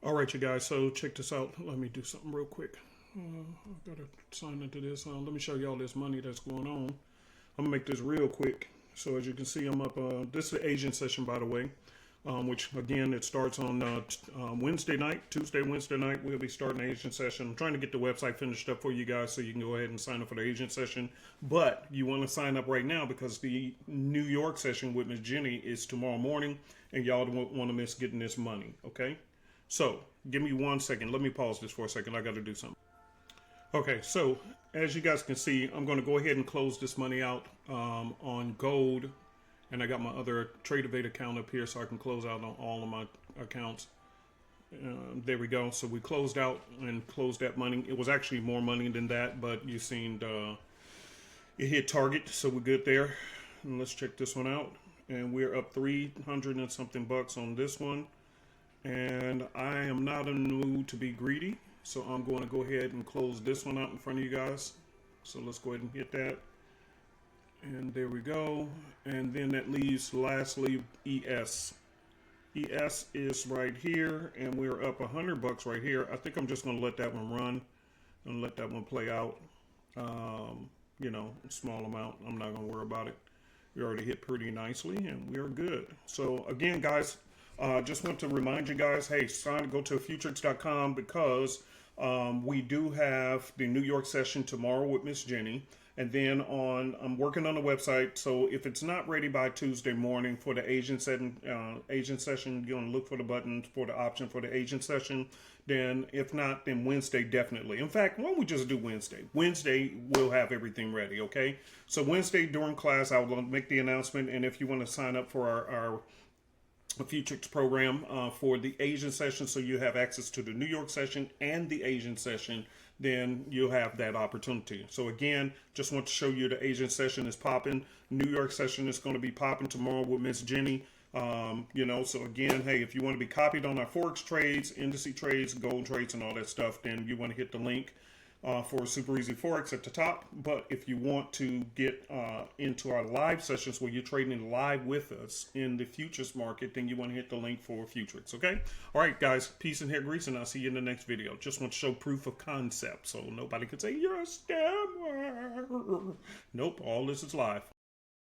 All right, you guys. So check this out. Let me do something real quick. I've got to sign into this. Let me show you all this money that's going on. I'm gonna make this real quick. So as you can see, I'm up. This is the Asian session, by the way. Which again, it starts on Wednesday night, Tuesday, Wednesday night. We'll be starting the Asian session. I'm trying to get the website finished up for you guys so you can go ahead and sign up for the Asian session. But you want to sign up right now because the New York session with Miss Jenny is tomorrow morning, and y'all don't want to miss getting this money. Okay. So give me 1 second. Let me pause this for a second. I got to do something. Okay, so as you guys can see, I'm going to go ahead and close this money out on gold. And I got my other TradeAvate account up here so I can close out on all of my accounts. There we go. So we closed out and closed that money. It was actually more money than that, but you seen it hit target, so we're good there. And let's check this one out. And we're up 300 and something bucks on this one. And I am not in the mood to be greedy, so I'm going to go ahead and close this one out in front of you guys. So let's go ahead and hit that. And there we go. And then that leaves lastly ES. ES is right here, and we're up 100 bucks right here. I think I'm just going to let that one run and let that one play out. You know, small amount. I'm not going to worry about it. We already hit pretty nicely, and we're good. So again, guys, just want to remind you guys, hey, go to Futrix.com because we do have the New York session tomorrow with Miss Jenny. And then I'm working on the website. So if it's not ready by Tuesday morning for the Asian session, you're gonna look for the button for the option for the Asian session. Then if not, then Wednesday definitely. In fact, why don't we just do Wednesday? Wednesday we'll have everything ready. Okay. So Wednesday during class, I will make the announcement. And if you want to sign up for our Futrix program for the Asian session, so you have access to the New York session and the Asian session, then you'll have that opportunity. So again, just want to show you the Asian session is popping. New York session is going to be popping tomorrow with Miss Jenny. You know, so again, hey, if you want to be copied on our Forex trades, indice trades, gold trades, and all that stuff, then you want to hit the link for Super Easy Forex at the top. But if you want to get into our live sessions where you're trading live with us in the futures market, then you want to hit the link for Futrix, okay? All right, guys, peace and hair grease, and I'll see you in the next video. Just want to show proof of concept so nobody can say, you're a scammer. Nope, all this is live.